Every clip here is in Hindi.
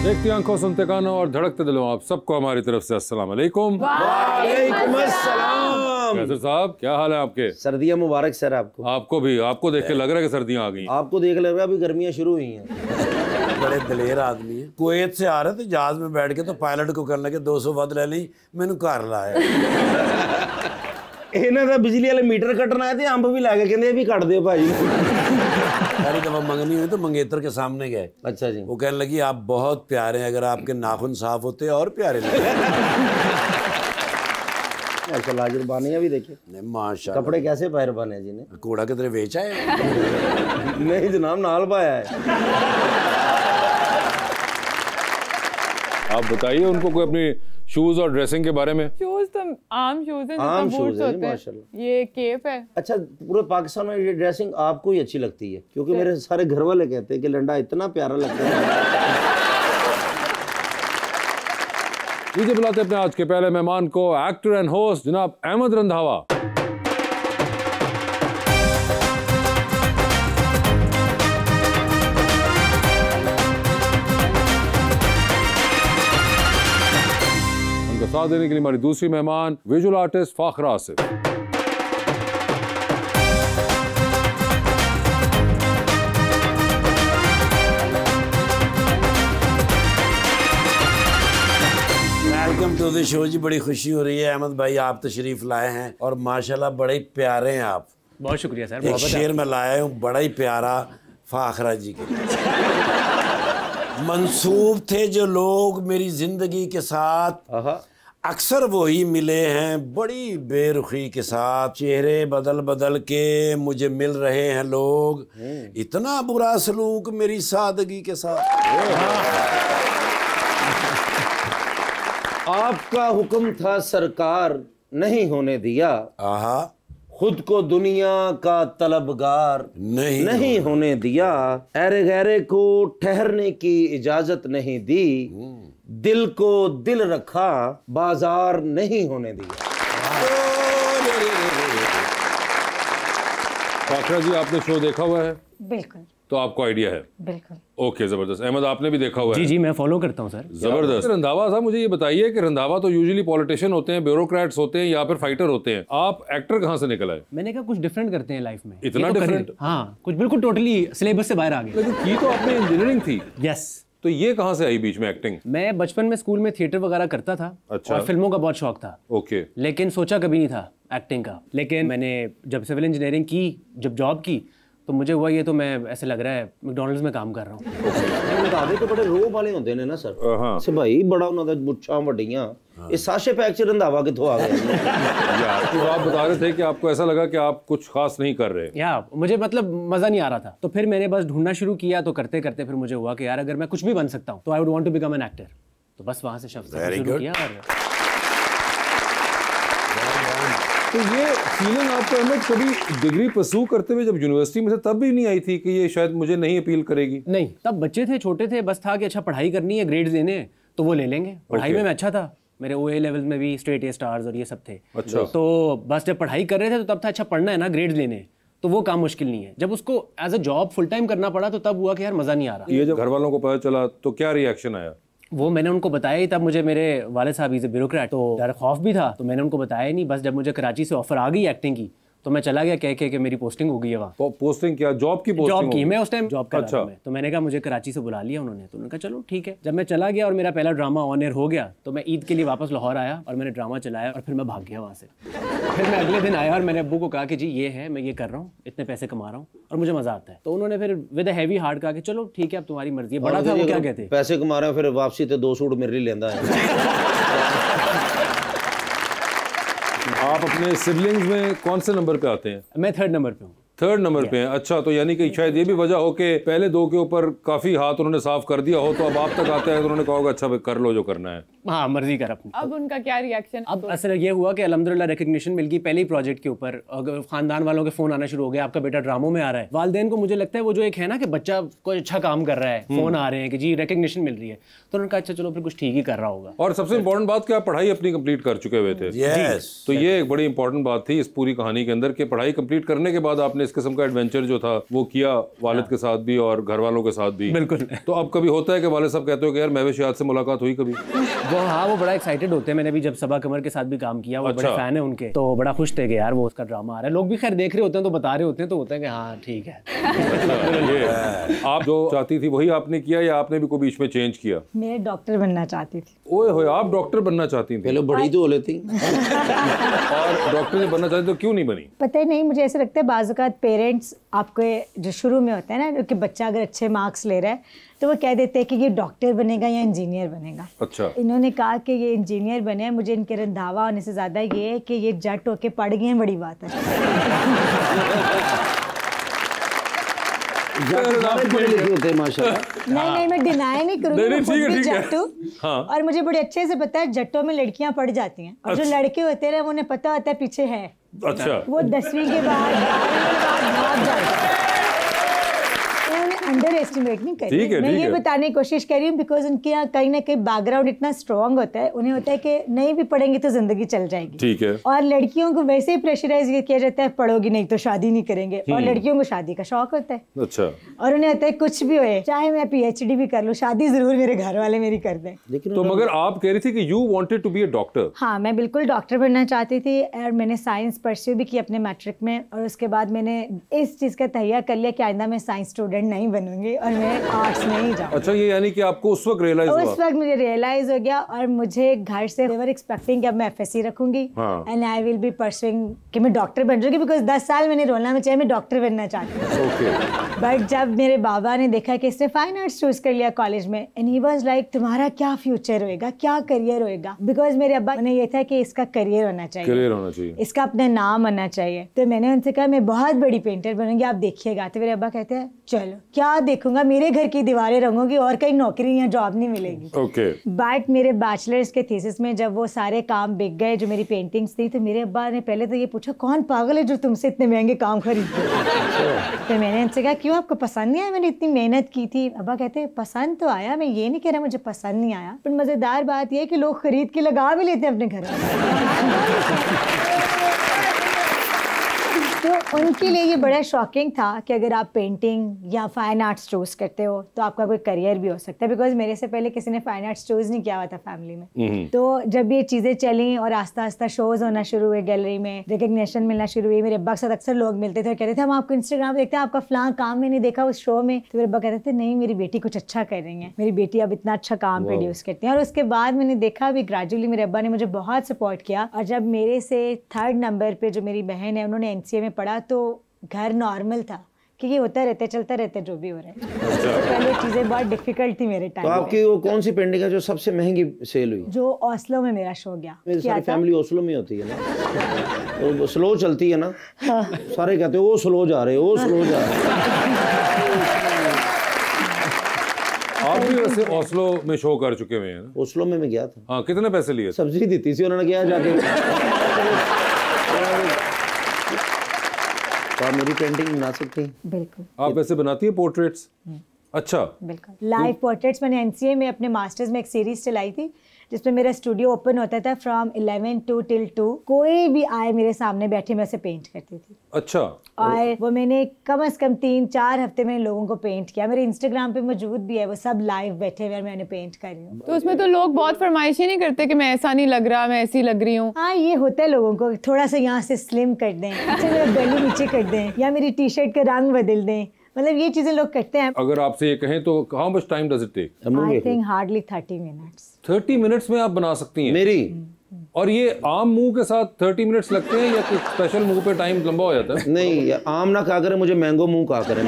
देखती आंखों, सुनते कानों और धड़कते दिलों, आप सबको हमारी तरफ से अस्सलाम वालेकुम। वालेकुम अस्सलाम। कैसर साहब, क्या हाल है आपके? सर्दियाँ मुबारक सर आपको। आपको भी। आपको देख के लग रहा है कि सर्दियाँ आ गई। आपको देख लग रहा है अभी गर्मियाँ शुरू हुई हैं। बड़े दलेर आदमी है। कुवैत से आ रहे थे जहाज में बैठ के, तो पायलट को कहने लगे 200 वध ले ली, मैंने घर लाया। इन्हें तो बिजली वाले मीटर कटना है, अंब भी लाके कहते भी कट दो भाई। सारी दफा मंगनी हुई तो मंगेतर के सामने गए। अच्छा जी। वो कहने लगी आप बहुत प्यारे हैं, अगर आपके नाखून साफ होते और प्यारे लगते। माशाल्लाह जुर्बानियाँ भी देखे। माशाल्लाह। कपड़े कैसे पैर बने जी ने? कूड़ा कितने बेचा है? नहीं जनाब, नाल पाया है। आप बताइए उनको कोई अपनी शूज और ड्रेसिंग के बारे में। शूज तो आम शूज हैं, आम जिसका शूज बूट्स है होते हैं। माशाल्लाह। ये केप है। अच्छा, पूरे पाकिस्तान में ये ड्रेसिंग आपको ही अच्छी लगती है? क्योंकि मेरे सारे घर वाले कहते हैं कि लंडा इतना प्यारा लगता है। लीजिए बुलाते अपने आज के पहले मेहमान को, एक्टर एंड होस्ट जनाब अहमद रंधावा। उनका साथ देने के लिए हमारी दूसरी मेहमान visual artist Fakhra Asif. Welcome to the show ji. बड़ी खुशी हो रही है अहमद भाई, आप तशरीफ लाए हैं और माशाल्लाह बड़े ही प्यारे हैं आप। बहुत शुक्रिया सर। एक शेर में लाया हूँ बड़ा ही प्यारा फाखरा जी के। मंसूब थे जो लोग मेरी जिंदगी के साथ, अक्सर वही मिले हैं बड़ी बेरुखी के साथ। चेहरे बदल बदल के मुझे मिल रहे हैं लोग, इतना बुरा सलूक मेरी सादगी के साथ। आपका हुक्म था सरकार, नहीं होने दिया। आहा, खुद को दुनिया का तलबगार नहीं होने दिया। ऐरे गैरे को ठहरने की इजाजत नहीं दी। दिल को दिल रखा, बाजार नहीं होने दिया। फाखरा जी, आपने शो देखा हुआ है? बिल्कुल। तो आपको आइडिया है? बिल्कुल। ओके, जबरदस्त। अहमद, आपने भी देखा हुआ है? जी जी, मैं फॉलो करता हूँ सर। जबरदस्त। रंधावा साहब, मुझे ये बताइए कि रंधावा तो यूजुअली पॉलिटिशियन होते हैं, ब्यूरोक्रेट्स होते हैं या फिर फाइटर होते हैं, आप एक्टर कहाँ से निकल आए? मैंने कहा कुछ डिफरेंट करते हैं लाइफ में। इतना ये तो डिफरेंट? हाँ, कुछ बिल्कुल टोटली सिलेबस से बाहर आ गए। लेकिन की तो आपने इंजीनियरिंग थी। यस। तो ये कहाँ से आई बीच में एक्टिंग? मैं बचपन में स्कूल में थिएटर वगैरह करता था। अच्छा। और फिल्मों का बहुत शौक था। ओके। लेकिन सोचा कभी नहीं था एक्टिंग का। लेकिन मैंने जब सिविल इंजीनियरिंग की, जब जॉब की, तो मुझे हुआ ये तो मैं ऐसे लग रहा है मैकडॉनल्ड्स में काम कर रहा हूँ। दादे तो बड़े रोह वाले होते हैं ना सर। से भाई बड़ा उन्होंने मुच्छां वड्डियां, ये साशे पैक च रंधावा कित्थों आ गए? यार, तो आप बता रहे थे कि आपको ऐसा लगा कि आप कुछ खास नहीं कर रहे। या मुझे मतलब मजा नहीं आ रहा था, तो फिर मैंने बस ढूंढना शुरू किया। तो करते करते फिर मुझे हुआ कि यार अगर मैं कुछ भी बन सकता हूँ तो I would want to become an actor. तो बस वहां से शब्द शुरू किया। और तो ये फीलिंग आपको अहमद कभी डिग्री परस्यू करते हुए जब यूनिवर्सिटी में थे तब भी नहीं आई थी कि ये शायद मुझे नहीं अपील करेगी? नहीं, तब बच्चे थे, छोटे थे, बस था कि अच्छा पढ़ाई करनी है, ग्रेड्स लेने हैं तो वो ले लेंगे। पढ़ाई में मैं अच्छा था, मेरे ओए लेवल्स में भी स्ट्रेट ए स्टार्स और ये सब थे। अच्छा। तो बस जब पढ़ाई कर रहे थे तो तब था अच्छा पढ़ना है ना, ग्रेड्स लेने, तो वो काम मुश्किल नहीं है। जब उसको as a job full time करना पड़ा तो तब हुआ कि यार मजा नहीं आ रहा। ये जब घर वालों को पता चला तो क्या रिएक्शन आया? वो मैंने उनको बताया ही, तब मुझे मेरे वाले साहब इज ए ब्यूरोक्रेट, तो डर खौफ भी था, तो मैंने उनको बताया ही नहीं। बस जब मुझे कराची से ऑफर आ गई एक्टिंग की तो मैं चला गया कह के कि मेरी पोस्टिंग हो गई है वहाँ। पोस्टिंग क्या? जॉब की पोस्टिंग? जॉब की, मैं उस टाइम जॉब कर रहा था मैं। तो मैंने कहा मुझे कराची से बुला लिया उन्होंने, तो उन्होंने कहा चलो ठीक है। जब मैं चला गया और मेरा पहला ड्रामा ऑन एयर हो गया तो मैं ईद के लिए वापस लाहौर आया और मैंने ड्रामा चलाया और फिर मैं भाग गया वहाँ से। फिर मैं अगले दिन आया और मैंने अब्बू को कहा कि जी ये है, मैं ये कर रहा हूँ, इतने पैसे कमा रहा हूँ और मुझे मजा आता है। तो उन्होंने फिर विद अ हैवी हार्ट कहा कि चलो ठीक है अब तुम्हारी मर्जी है। बड़ा था वो, क्या कहते पैसे कमा रहे हैं, फिर वापसी ते 2 सूट मेरे लिए लेंदा है। आप अपने सिबलिंग्स में कौन से नंबर पे आते हैं? मैं 3rd नंबर पे हूँ। थर्ड नंबर पे हैं। अच्छा, तो यानी कि शायद ये भी वजह हो कि पहले दो के ऊपर काफी हाथ उन्होंने साफ कर दिया हो, तो अब आप तक आते हैं तो उन्होंने कहा होगा अच्छा भाई कर लो जो करना है। हाँ, मर्जी कर अपनी। अब उनका क्या रिएक्शन? अब असल ये हुआ कि अल्हम्दुलिल्लाह रिकग्निशन मिल गई पहले ही प्रोजेक्ट के ऊपर। खानदान वालों के फोन आना शुरू हो गया, आपका बेटा ड्रामों में आ रहा है। वालिदैन को मुझे लगता है वो जो एक है ना कि बच्चा कोई अच्छा काम कर रहा है, फोन आ रहे हैं कि जी रिकग्निशन मिल रही है, तो उन्होंने कहा अच्छा चलो फिर कुछ ठीक ही कर रहा होगा। और सबसे इंपॉर्टेंट बात कि आप पढ़ाई अपनी कंप्लीट कर चुके हुए थे। यस, तो ये एक बड़ी इंपॉर्टेंट बात थी इस पूरी कहानी के अंदर कि पढ़ाई कंप्लीट करने के बाद आपने इस किस्म का एडवेंचर जो था वो किया वालिद के साथ भी और घर वालों के साथ भी। बिल्कुल। तो अब कभी होता है कि वालिद साहब कहते हो कि यार महविश याद से मुलाकात हुई कभी? वो बड़ा एक्साइटेड होते हैं। मैंने भी जब सबा कमर के साथ भी काम किया, वो बड़े फैन है उनके, तो बड़ा खुश थे कि यार वो उसका ड्रामा आ रहा है। लोग भी खैर देख रहे होते हैं तो बता रहे होते हैं, तो होता है कि हाँ ठीक है। ये आप जो चाहती थी वही आपने किया या आपने भी कोई बीच में चेंज किया? मैं डॉक्टर बनना चाहती थी। ओए होए, आप डॉक्टर बनना चाहती थी? पहले बड़ी तो हो लेती और डॉक्टर बनना चाहती तो क्यों नहीं बनी? पता ही नहीं, मुझे ऐसा लगता है बाज़-औक़ात पेरेंट्स आपको जो शुरू में होता है ना कि बच्चा अगर अच्छे मार्क्स ले रहा है तो वो कह देते हैं कि ये डॉक्टर बनेगा या इंजीनियर बनेगा। अच्छा। इन्होंने कहा कि ये इंजीनियर बने हैं, मुझे इनके रंधावा होने से ज़्यादा ये है कि ये जट होके पढ़ गए हैं, बड़ी बात है। पढ़े लिखे होते हैं माशाल्लाह। नहीं, मैं डिनाई नहीं करूँगी, मैं खुद भी जट हूँ। हाँ। और मुझे बड़े अच्छे से पता है जट्टों में लड़कियां पढ़ जाती हैं, और जो लड़के होते हैं उन्हें पता होता है पीछे है। अच्छा। वो 10वीं के बाद 12वीं के बाद भाग जाते हैं। अंडर एस्टिमेट नहीं कर रही, मैं ये बताने की कोशिश कर रही हूँ बिकॉज उनके यहाँ कहीं ना कहीं बैकग्राउंड इतना स्ट्रॉन्ग होता है, उन्हें होता है कि नहीं भी पढ़ेंगे तो जिंदगी चल जाएगी। ठीक है। और लड़कियों को वैसे ही प्रेशराइज किया जाता है, पढ़ोगी नहीं तो शादी नहीं करेंगे, और लड़कियों को शादी का शौक होता है। अच्छा। और उन्हें होता है कुछ भी होए, चाहे मैं PhD भी कर लूँ, शादी जरूर मेरे घर वाले मेरी कर दें। तो मगर आप कह रही थी कि you wanted to be a doctor? हाँ, मैं बिल्कुल डॉक्टर बनना चाहती थी, और मैंने साइंस परस्यू भी की अपने मैट्रिक में, और उसके बाद मैंने इस चीज़ का तैयार कर लिया कि आइंदा मैं साइंस स्टूडेंट नहीं बनूंगी और मैं आर्ट्स में ही जाऊँ। अच्छा, ये यानी कि आपको उस वक्त रियलाइज हुआ? उस वक्त मुझे रियलाइज हो गया, और मुझे घर से they were expecting कि अब मैं FSC रखूंगी and I will be pursuing कि मैं डॉक्टर बन जाऊंगी, बिकॉज 10 साल मैंने रोना में चाहे मैं डॉक्टर बनना चाहती हूँ। बट जब मेरे बाबा ने देखा कि इसने फाइन आर्ट्स चूज कर लिया कॉलेज में, एंड ही वाज लाइक तुम्हारा क्या फ्यूचर होएगा, क्या करियर होएगा, बिकॉज मेरे अब्बा ने ये था कि इसका करियर होना चाहिए, इसका अपना नाम होना चाहिए। तो मैंने उनसे कहा मैं बहुत बड़ी पेंटर बनूंगी, आप देखिएगा। तो मेरे अब्बा कहते हैं चलो क्या देखूंगा, मेरे घर की दीवारें रंगोगी और कहीं नौकरी या जॉब नहीं मिलेगी। बट मेरे बैचलर्स के थीसिस में जब वो सारे काम बिक गए जो मेरी पेंटिंग्स थी, तो मेरे अब्बा ने पहले तो ये पूछा कौन पागल है जो तुमसे इतने महंगे काम खरीदते। तो मैंने उनसे कहा क्यों, आपको पसंद नहीं आया, मैंने इतनी मेहनत की थी। अब्बा कहते हैं पसंद तो आया, मैं ये नहीं कह रहा मुझे पसंद नहीं आया, पर मजेदार बात यह है कि लोग खरीद के लगा भी लेते हैं अपने घर में। तो उनके लिए ये बड़ा शॉकिंग था कि अगर आप पेंटिंग या फाइन आर्ट्स चूज करते हो तो आपका कोई करियर भी हो सकता है, बिकॉज मेरे से पहले किसी ने फाइन आर्ट्स चूज नहीं किया हुआ था फैमिली में। तो जब ये चीज़ें चली और आस्ता आस्ता शोज होना शुरू हुए, गैलरी में रिकग्निशन मिलना शुरू हुई, मेरे अब्बा के साथ अक्सर लोग मिलते थे और कहते थे हम आपको इंस्टाग्राम देखते हैं, आपका फलां काम मैंने देखा उस शो में। तो मेरे अब्बा कहते थे नहीं मेरी बेटी कुछ अच्छा कर रही है, मेरी बेटी अब इतना अच्छा काम प्रोड्यूस करती है। और उसके बाद मैंने देखा भी ग्रेजुअली मेरे अब्बा ने मुझे बहुत सपोर्ट किया, और जब मेरे से 3rd नंबर पे जो मेरी बहन है उन्होंने NCA में पढ़ा, तो घर नॉर्मल था कि ये होता रहता है, चलता रहता है जो भी हो रहा है। तो पहले चीज़ें बहुत डिफिकल्ट थी मेरे टाइम। तो आपकी वो कौन सी पेंटिंग है जो सबसे महंगी सेल हुई? जो ओस्लो में मेरा शो गया। मेरी सारी फैमिली ओस्लो में होती है ना, वो स्लो चलती है ना। हाँ। सारे कहते हैं वो स्लो जा रहे, वो स्लो जा रहे। आप भी वैसे ओस्लो में शो कर चुके हुए हैं? ओस्लो में मैं गया था। हाँ, कितने पैसे लिए? सब्सिडी दी थी उन्होंने, किया जाके। तो आप मेरी पेंटिंग बना सकती हैं? बिल्कुल। आप वैसे बनाती हैं पोर्ट्रेट्स? अच्छा। बिल्कुल, लाइव पोर्ट्रेट्स मैंने NCA में अपने मास्टर्स में एक सीरीज चलाई थी जिसमें मेरा स्टूडियो ओपन होता था फ्रॉम 11 to till 2। कोई भी आए मेरे सामने बैठे मैं उसे पेंट करती थी। अच्छा। और वो मैंने कम से कम 3-4 हफ्ते में लोगों को पेंट किया, मेरे इंस्टाग्राम पे मौजूद भी है, वो सब लाइव बैठे हुए मैंने पेंट कर रही हूँ। तो उसमें तो लोग बहुत फरमाइश ही नहीं करते कि मैं ऐसा नहीं लग रहा, मैं ऐसी लग रही हूँ? हाँ, ये होता है लोगों को, थोड़ा सा यहाँ से स्लिम कर दें, अच्छा मेरा बेली नीचे कर दें, या मेरी टी-शर्ट का रंग बदल दें, मतलब ये चीजें लोग करते हैं। अगर आपसे ये कहें तो how much time does it take? I think hardly 30 minutes. 30 minutes में आप बना सकती हैं? मेरी। और ये आम मुंह के साथ 30 मिनट्स लगते हैं या कुछ स्पेशल मुंह पे टाइम लंबा हो जाता है? नहीं, आम ना कहा करे, मुझे मैंगो मुंह कहा करे।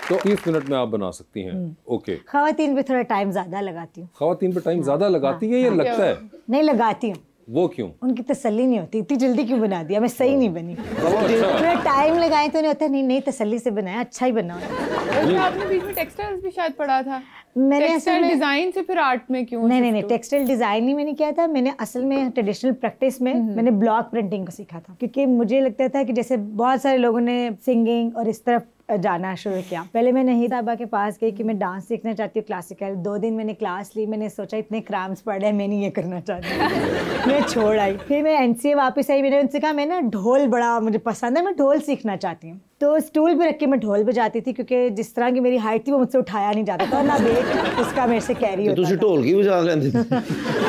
तो 30 मिनट में आप बना सकती हैं? ओके। खवातीन पे थोड़ा टाइम ज्यादा लगाती हूँ। खवातीन पे टाइम ज्यादा लगाती हैं या लगता है? नहीं, लगाती हूँ। वो क्यों? उनकी तसल्ली नहीं होती, इतनी जल्दी क्यों बना दिया, मैं सही नहीं बनी। थोड़ा टाइम लगाए तो नहीं होता, नहीं तसल्ली से बनाया, अच्छा ही बना। आपने बीच में टेक्सटाइल्स भी शायद पढ़ा था? मैंने टेक्सटाइल डिजाइन से फिर आर्ट में क्यों? नहीं, टेक्सटाइल डिजाइन ही मैंने किया था। मैंने असल में ट्रेडिशनल प्रैक्टिस में मैंने ब्लॉक प्रिंटिंग को सीखा था, क्योंकि मुझे लगता था कि जैसे बहुत सारे लोगों ने सिंगिंग और इस तरफ जाना शुरू किया। पहले मैं नहीं साहबा के पास गई कि मैं डांस सीखना चाहती हूँ क्लासिकल। 2 दिन मैंने क्लास ली, मैंने सोचा इतने क्राम्स पड़े हैं, मैं नहीं ये करना चाहती मैं छोड़ आई। फिर मैं NCA वापस आई, मैंने उनसे कहा मैं ना ढोल बड़ा मुझे पसंद है, मैं ढोल सीखना चाहती हूँ। तो स्टूल पे रख के मैं ढोल बजाती थी, क्योंकि जिस तरह की मेरी हाइट थी वो मुझसे उठाया नहीं जाता था, ना वेट उसका मेरे से कैरी होता था। ढोल की बजा लेती वो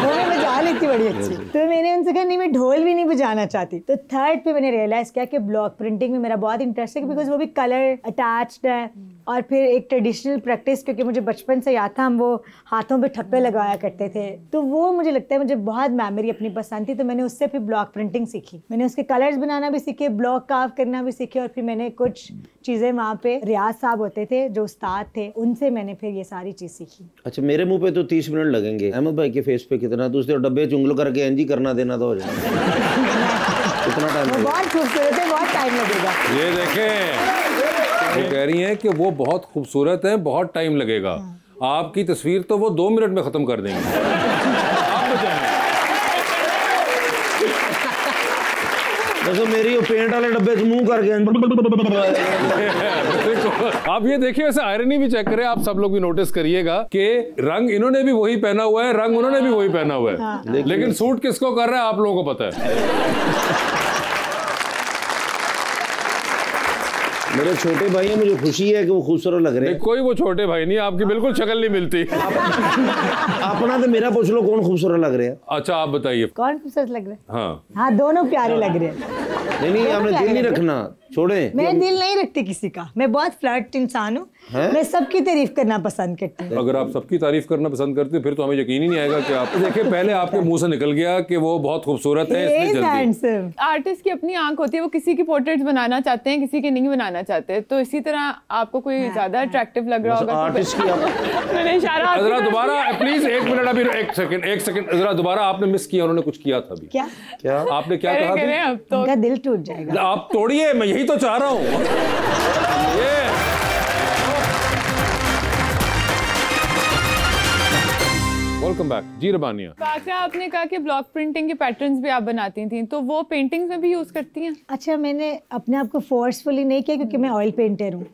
मैं बजा लेती बड़ी अच्छी। तो मैंने उनसे कहा नहीं मैं ढोल भी नहीं बजाना चाहती। तो 3rd पे मैंने रियलाइज किया कि ब्लॉक प्रिंटिंग में मेरा बहुत इंटरेस्ट है, बिकॉज वो भी कलर अटैच्ड है और फिर एक ट्रेडिशनल प्रैक्टिस, क्योंकि मुझे बचपन से याद था हम वो हाथों पे ठप्पे लगाया करते थे। तो वो मुझे लगता है मुझे बहुत मेमोरी अपनी पसंद थी, तो मैंने उससे फिर ब्लॉक प्रिंटिंग सीखी। मैंने उसके कलर्स बनाना भी सीखे, ब्लॉक कार्व करना भी सीखे, और फिर मैंने कुछ चीज़ें वहाँ पे रियाज साहब होते थे जो उस्ताद थे, उनसे मैंने फिर ये सारी चीज़ सीखी। अच्छा, मेरे मुंह पे तो 30 मिनट लगेंगे, अहमद भाई के फेस पे कितना? दूसरे डब्बे चुंगल करके एनजी करना देना तो हो जाए कितना टाइम? वो बहुत खूबसूरत है, बहुत टाइम लगेगा। ये देखें, वो कह रही हैं कि वो बहुत खूबसूरत है, बहुत टाइम लगेगा। आपकी तस्वीर तो वो 2 मिनट में खत्म कर देंगे। आप बताएं। देखो मेरी वो पेंट वाले डब्बे से मुंह करके आप ये देखिए, वैसे आयरनी भी चेक करें, आप सब लोग भी नोटिस करिएगा कि रंग इन्होंने भी वही पहना हुआ है, रंग उन्होंने भी वही पहना हुआ है, लेकिन सूट किसको कर रहा है आप लोगों को पता है। मेरे छोटे भाई हैं, मुझे खुशी है कि वो खूबसूरत लग रहे हैं। कोई वो छोटे भाई नहीं, आपकी बिल्कुल शक्ल नहीं मिलती। अपना तो मेरा पूछ लो कौन खूबसूरत लग रहे हैं। अच्छा आप बताइए कौन खूबसूरत लग रहे हैं? हाँ दोनों प्यारे लग रहे हैं। नहीं आपने दिल नहीं रखना, छोड़े। मैं दिल नहीं रखती किसी का, मैं बहुत फ्लर्ट इंसान हूँ, मैं सबकी तारीफ करना पसंद करती हूँ। अगर आप सबकी तारीफ करना पसंद करते फिर तो हमें यकीन ही नहीं आएगा कि आप देखिए, पहले आपके मुंह से निकल गया कि वो बहुत खूबसूरत है, इसलिए जल्दी। आर्टिस्ट की अपनी आंख होती है, वो किसी की पोर्ट्रेट बनाना चाहते हैं, किसी की नहीं बनाना चाहते। तो इसी तरह आपको कोई ज्यादा अट्रैक्टिव लग रहा होगा आर्टिस्ट की मैंने इशारा जरा दोबारा प्लीज 1 मिनट, अभी 1 सेकंड जरा दोबारा, आपने मिस किया, उन्होंने कुछ किया था अभी। क्या आपने क्या कहा था? अब तो उनका दिल टूट जाएगा। आप तोड़िए, मैं यही तो चाह रहा हूँ। वेलकम बैक जी रबानिया। काका, आपने कहा कि ब्लॉक प्रिंटिंग के पैटर्न्स भी आप बनाती थी, तो वो पेंटिंग्स में भी यूज करती हैं? अच्छा, मैंने अपने आप को फोर्सफुली नहीं किया, क्योंकि मैं ऑयल पेंटर हूँ।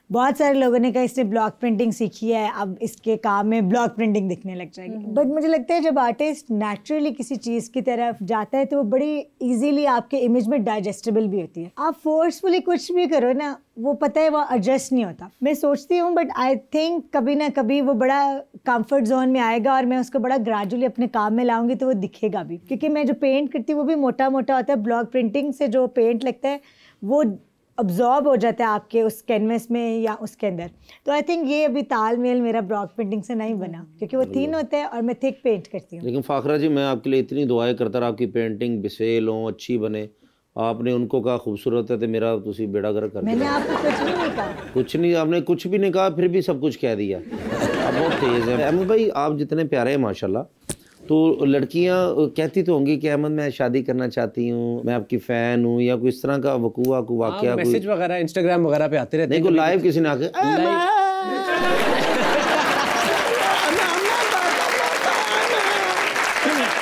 बहुत सारे लोगों ने कहा इसने ब्लॉक प्रिंटिंग सीखी है, अब इसके काम में ब्लॉक प्रिंटिंग दिखने लग जाएगी। बट मुझे लगता है जब आर्टिस्ट नेचुरली किसी चीज़ की तरफ जाता है तो वो बड़ी इजीली आपके इमेज में डाइजेस्टेबल भी होती है। आप फोर्सफुली कुछ भी करो ना, वो पता है वो एडजस्ट नहीं होता। मैं सोचती हूँ, बट आई थिंक कभी ना कभी वो बड़ा कंफर्ट जोन में आएगा और मैं उसको बड़ा ग्रेजुअली अपने काम में लाऊंगी तो वो दिखेगा भी। क्योंकि मैं जो पेंट करती हूँ वो भी मोटा मोटा होता है, ब्लॉक प्रिंटिंग से जो पेंट लगता है वो अब्जॉर्ब हो जाता है आपके उस कैनवस में या उसके अंदर। तो आई थिंक ये अभी तालमेल मेरा ब्लॉक प्रिंटिंग से नहीं बना, क्योंकि वो थिन होता है और मैं थिक पेंट करती हूँ। लेकिन फाखरा जी, मैं आपके लिए इतनी दुआएं करता रहा आपकी पेंटिंग बिसेल हो, अच्छी बने। आपने उनको कहा खूबसूरत है तो मेरा तुसी बेड़ा गर्क कर दिया। मैंने आपको कुछ भी नहीं कहा। कुछ नहीं, आपने कुछ भी नहीं कहा, फिर भी सब कुछ कह दिया। आप बहुत तेज है अहमद भाई, आप जितने प्यारे हैं माशाल्लाह। तो लड़कियां कहती तो होंगी कि अहमद मैं शादी करना चाहती हूँ, मैं आपकी फैन हूँ, या कोई इस तरह का वकूआ को वाकया, मैसेज वगैरह इंस्टाग्राम वगैरह पे आते रहते हैं। नहीं कोई लाइव किसी ने आके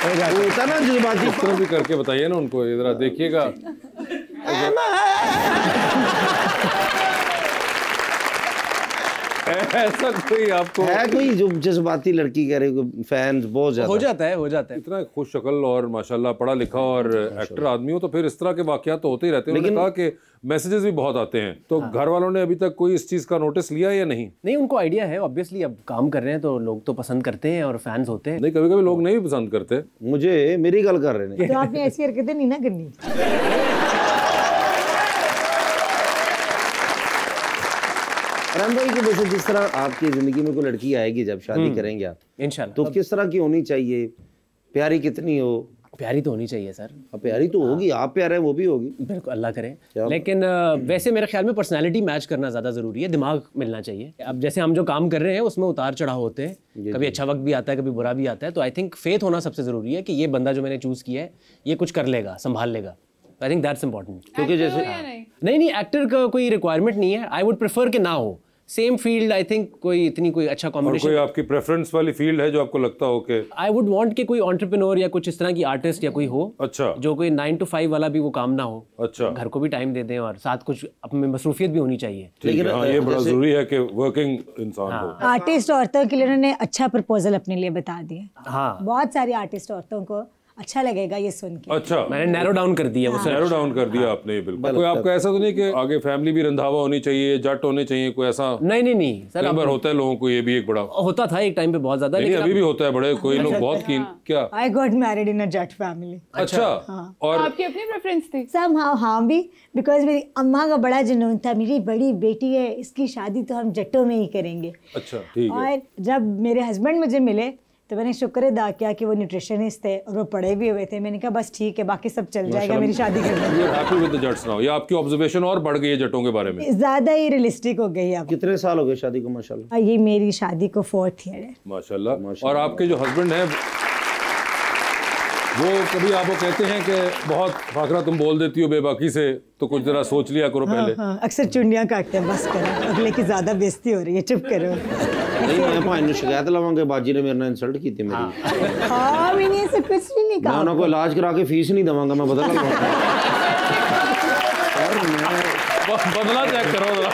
होता ना जज्बाती, इस तरह भी करके बताइए ना उनको, जरा देखिएगा। ऐसा कोई आपको है कोई जो जज्बाती लड़की कह रही, फैंस बहुत ज्यादा? हो जाता है। इतना खुश शक्ल और माशाल्लाह पढ़ा लिखा और एक्टर आदमी हो तो फिर इस तरह के वाकयात तो होते ही रहते हैं। उन्होंने कहा कि मैसेजेस भी बहुत आते हैं, तो घर वालों ने अभी तक कोई इस चीज का नोटिस लिया या नहीं? नहीं, उनको आइडिया है ऑब्वियसली, अब काम कर रहे हैं तो लोग तो पसंद करते हैं और फैंस होते हैं। नहीं, कभी कभी लोग नहीं भी पसंद करते। मुझे मेरी गल कर रहे हैं तो आपने ऐसी हरकतें नहीं ना करनी। राम भाई की वजह जिस तरह आपकी जिंदगी में कोई लड़की आएगी जब शादी करेंगे आप इंशाल्लाह, तो किस तरह की होनी चाहिए? प्यारी कितनी हो? प्यारी तो होनी चाहिए सर। प्यारी तो होगी, आप प्यारे वो भी होगी, बिल्कुल, अल्लाह करे। लेकिन वैसे मेरे ख्याल में पर्सनालिटी मैच करना ज़्यादा ज़रूरी है, दिमाग मिलना चाहिए। अब जैसे हम जो काम कर रहे हैं उसमें उतार चढ़ाव होते हैं, कभी अच्छा वक्त भी आता है, कभी बुरा भी आता है। तो आई थिंक फेथ होना सबसे ज़रूरी है कि ये बंदा जो मैंने चूज़ किया है ये कुछ कर लेगा, संभाल लेगा। I think that's important. क्योंकि जैसे नहीं, एक्टर का कोई रिक्वायरमेंट नहीं है। आई वुड प्रेफर कि ना हो, सेम फील्ड आई थिंक कोई इतनी कोई अच्छा कॉम्बिनेशन। कोई आपकी प्रेफरेंस वाली फील्ड है जो आपको लगता हो कि आई वुड वांट कि कोई एंटरप्रेन्योर या कुछ इस तरह की आर्टिस्ट या कोई हो, अच्छा, जो कोई 9 to 5 वाला भी वो काम ना हो, अच्छा, घर को भी टाइम दे दें और साथ कुछ अपने मसरूफियत भी होनी चाहिए। लेकिन हाँ, ये बड़ा जरूरी है कि वर्किंग इंसान हो। आर्टिस्ट औरतों के लिए उन्होंने अच्छा प्रपोजल अपने लिए बता दिया। हाँ, बहुत सारी आर्टिस्ट औरतों को अच्छा लगेगा ये सुन के। अच्छा, मैंने नैरो डाउन कर दिया, वो नैरो डाउन कर दिया आपने। बिल्कुल। कोई आपका ऐसा तो नहीं कि आगे फैमिली भी रंधावा होनी चाहिए, जट होने चाहिए, कोई ऐसा? नहीं सर, बार होता है लोगों को, ये भी एक बड़ा होता था एक टाइम पे बहुत ज्यादा, लेकिन अभी भी होता है बड़े, कोई लोग बहुत कीन। क्या? I got married in a Jat family. अच्छा, और आपकी अपनी प्रेफरेंस थी? Somehow हाँ भी, because मेरी अम्मा का बड़ा जुनून था, मेरी बड़ी बेटी है, इसकी शादी तो हम जट्टों में ही करेंगे। अच्छा, ठीक है। और जब मेरे हस्बैंड मुझे मिले तो मैंने शुक्र अदा किया कि वो न्यूट्रिशनिस्ट थे और वो पढ़े भी हुए थे। मैंने कहा बस ठीक है, बाकी सब चल जाएगा, मेरी शादी कर दो। You are happy with the Jats now? ये आपकी ऑब्जर्वेशन और बढ़ गई है जटों के बारे में? ज्यादा ही रियलिस्टिक हो गई अब। कितने साल हो गए शादी को माशाल्लाह? ये मेरी शादी को 4th ईयर है। माशाल्लाह। और आपके जो हस्बैंड हैं वो कभी आपको कहते हैं कि बहुत फाकरा तुम बोल देती हो बेबाकी से, तो कुछ जरा सोच लिया करो पहले? हाँ, अक्सर चुंडियां काटते हैं, बस करो, अगले की ज्यादा बेइज्जती हो रही है, चुप करो। नहीं, मैं भाई ने शिकायत लावांगे, बाजी ने मेरे नाल इंसल्ट की थी मेरी। हाँ, मैंने ऐसे कुछ भी नहीं कहा। मैं उनको इलाज करा के फीस नहीं दवांगा, मैं बदला बदला चेक करो जरा।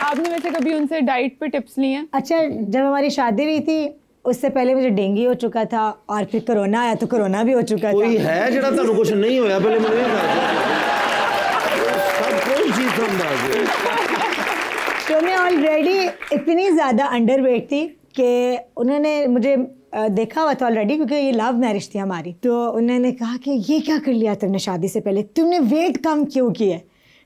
आपने वैसे कभी उनसे डाइट पे टिप्स लिए हैं? अच्छा, जब हमारी शादी हुई थी उससे पहले मुझे डेंगू हो चुका था और फिर कोरोना आया तो कोरोना भी हो चुका कोई था। है जरा तुहानू कुछ नहीं होया? पहले मुझे सब कोई चीज का अंदाज है। तो मैं ऑलरेडी इतनी ज़्यादा अंडरवेट थी कि उन्होंने मुझे देखा हुआ था ऑलरेडी, क्योंकि ये लव मैरिज थी हमारी। तो उन्होंने कहा कि ये क्या कर लिया तुमने शादी से पहले, तुमने वेट कम क्यों किया?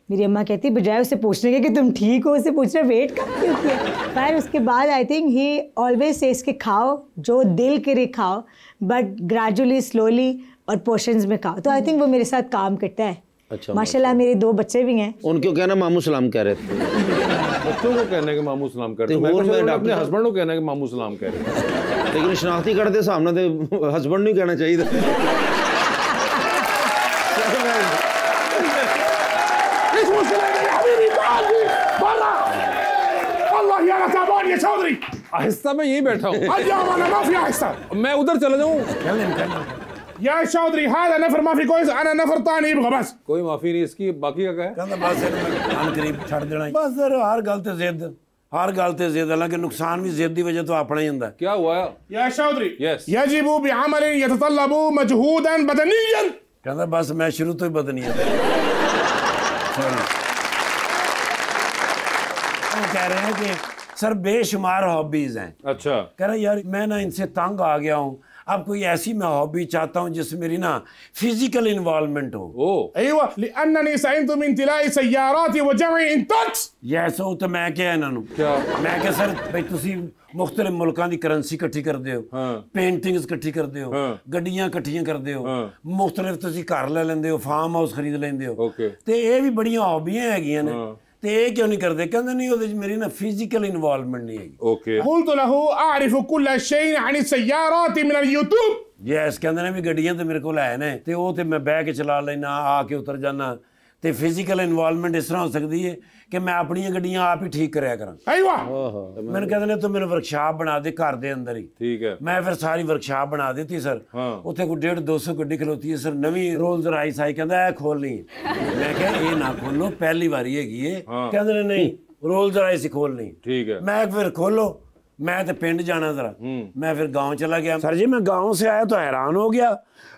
मेरी अम्मा कहती बजाय उसे पूछने के कि तुम ठीक हो, उसे पूछ रहे वेट कम क्यों किया। फिर उसके बाद I think he always says के खाओ जो दिल करे खाओ, बट ग्रेजुअली स्लोली और पोर्शंस में खाओ। तो आई थिंक वो मेरे साथ काम करता है। अच्छा, माशाल्लाह मेरे 2 बच्चे भी हैं। उनको कहना मामू सलाम कह रहे थे। बच्चों को कहने के मामू सलाम करते, मैं अपने हस्बैंड को कहने के मामू सलाम कह रहे। लेकिन शनाख्ती कार्ड के सामने तो हस्बैंड नहीं कहना चाहिए। आहिस्ता मैं यही बैठा हूँ, मैं उधर चला जाऊँ? या चौधरी हादा नफर माफी कोई अना नफर तानी इबगा बस कोई माफी नहीं इसकी, बाकी का क्या है? कहंदा बस अन करीब छड़ देना बस सर, हर गल ते जिद, हर गल ते जिद, हालांकि नुकसान भी जिद दी वजह तो अपना ही हुंदा। क्या हुआ? या चौधरी यस यजिबु बिअमल यततल्लबु मजहूदन बदनियन। कहंदा बस मैं शुरू तो ही बदनी है। कह रहे हैं कि सर बेशुमार हॉबीज हैं। अच्छा, कह रहा यार मैं ना इनसे तंग आ गया हूँ, अब कोई ऐसी मैं हॉबी चाहता हूँ जिसमें मेरी ना फिजिकल इन्वॉल्वमेंट हो। ओ अयवा लिअन्ननी सइंतु मिन तिलाई सय्यारात व जमई इंटक्स। यस हो तो मैं क्या इन्हां नूं क्या? मैं क्या सर भाई तुसी मुख्तलिफ मुल्कां दी करेंसी इकट्ठी करदे हो, पेंटिंग्स इकट्ठी करदे हो, गड्डियां इकट्ठियां करदे हो, मुख्तलिफ तुसी घर ले लेंदे हो, फार्म हाउस खरीद लेंदे हो, ते ये भी बड़ियां हॉबियां हैगियां ने, ते ये क्यों नहीं करदे? कहंदे नहीं ओदे च मेरी ना फिजिकल इन्वॉल्वमेंट नहीं हैगी। ओके, कुल्तु लहु आरिफु कुल्ल शैइन अन सय्यारात मिन यूट्यूब। यस कहंदे ने भी गड्डियां ते मेरे कोल है ने, ते ओ ते मैं बह के चला लेना, आके उतर जाना, ते फिजिकल इन्वॉल्वमेंट इस तरह हो सकती है कि मैं अपनी गड्डियां आप ही ठीक कराया करा। अयवा मैंने कहते ने तो मेरे वर्कशॉप बना दे घर दे अंदर ही। ठीक है, मैं फिर सारी वर्कशॉप बना दी थी सर। उत्थे कोई 150-200 गड्डी खलोती है सर, नवी रोल्स रॉयस आई, कहंदा ए खोलनी है। मैं कहा ये ना खोलो, पहली बारी हैगी है। कहंदे नहीं रोल्स रॉयस ही खोलनी। ठीक है, मैं फिर खोलो, मैं तो पिंड जाना जरा, मैं फिर गांव चला गया। सर जी मैं गांव से आया तो हैरान हो गया,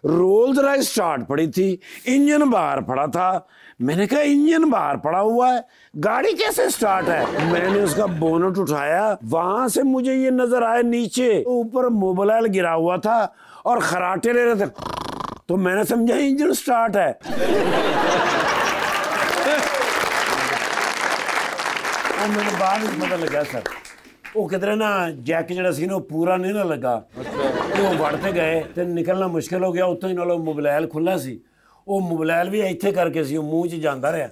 रोल्स रॉयस स्टार्ट पड़ी थी, इंजन बाहर पड़ा था। मैंने कहा इंजन बाहर पड़ा हुआ है, गाड़ी कैसे स्टार्ट है? मैंने उसका बोनट उठाया, वहां से मुझे ये नजर आया नीचे ऊपर मोबाइल गिरा हुआ था और खराटे ले रहे थे, तो मैंने समझा इंजन स्टार्ट है। और मैंने बाद में पता लगा सर वो किधर ना जैक जरा सी ना पूरा नहीं ना लगा, तो वो वड़ते गए तो निकलना मुश्किल हो गया। उतों ही नालों मोबाइल खुला सी, वो मोबाइल भी इत्थे करके सी मूँह च जाता रहा।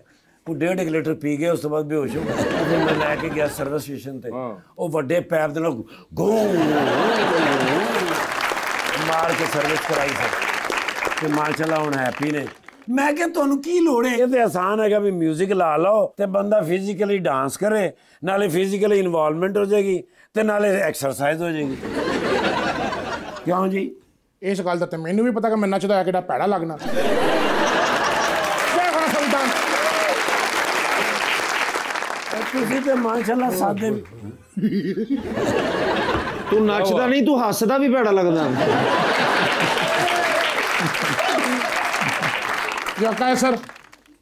वो 1.5 लीटर पी गया, उस तो बाद बेहोश हो गया। फिर मैं लैके गया सर्विस स्टेशन ते, वो वड्डे पैप दे नाल घूं मार के सर्विस कराई सर, ते माशाअल्लाह हुण हैप्पी ने। ਮੈਂ ਕਿਹਾ ਤੁਹਾਨੂੰ ਕੀ ਲੋੜ ਹੈ, ਇਹ ਤੇ ਆਸਾਨ ਹੈਗਾ ਵੀ ਮਿਊਜ਼ਿਕ ਲਾ ਲਓ ਤੇ ਬੰਦਾ ਫਿਜ਼ੀਕਲੀ ਡਾਂਸ ਕਰੇ, ਨਾਲੇ ਫਿਜ਼ੀਕਲੀ ਇਨਵੋਲਵਮੈਂਟ ਹੋ ਜਾਏਗੀ ਤੇ ਨਾਲੇ ਐਕਸਰਸਾਈਜ਼ ਹੋ ਜਾਏਗੀ। ਕਿਉਂ ਜੀ? ਇਸ ਗੱਲ ਦਾ ਤੇ ਮੈਨੂੰ ਵੀ ਪਤਾ ਕਿ ਮੈਂ ਨੱਚਦਾ ਹੈ ਕਿਹੜਾ ਭੈੜਾ ਲੱਗਣਾ। ਸੁਲਤਾਨ ਤੁਸੀਂ ਤੇ ਮਾਸ਼ਾਅੱਲਾ ਸਾਦੇ। ਤੂੰ ਨੱਚਦਾ ਨਹੀਂ, ਤੂੰ ਹੱਸਦਾ ਵੀ ਭੈੜਾ ਲੱਗਦਾ। या कैसर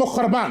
मुखरबान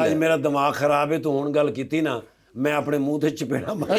ਅੱਜ ਮੇਰਾ ਦਿਮਾਗ ਖਰਾਬ ਹੈ, ਤੂੰ ਹੁਣ ਗੱਲ ਕੀਤੀ ਨਾ ਮੈਂ ਆਪਣੇ ਮੂੰਹ ਤੇ ਚਪੇੜਾ ਮਾਰ।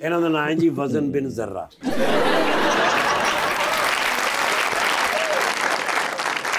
ਇਹਨਾਂ ਦਾ ਨਾਮ ਹੈ ਜੀ ਵਜ਼ਨ ਬਿਨ ਜ਼ਰਾ।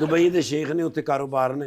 ਦੁਬਈ ਦੇ ਸ਼ੇਖ ਨੇ, ਉੱਥੇ ਕਾਰੋਬਾਰ ਨੇ,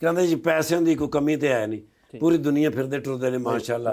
ਕਹਿੰਦੇ ਜੀ ਪੈਸਿਆਂ ਦੀ ਕੋਈ ਕਮੀ ਤੇ ਹੈ ਨਹੀਂ, ਪੂਰੀ ਦੁਨੀਆ ਫਿਰਦੇ ਟੁਰਦੇ ਨੇ ਮਾਸ਼ਾਅੱਲਾ।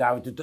दावत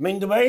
मैं दुबई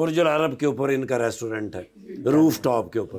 बुर्ज अल अरब के ऊपर इनका रेस्टोरेंट है, रूफ टॉप के ऊपर।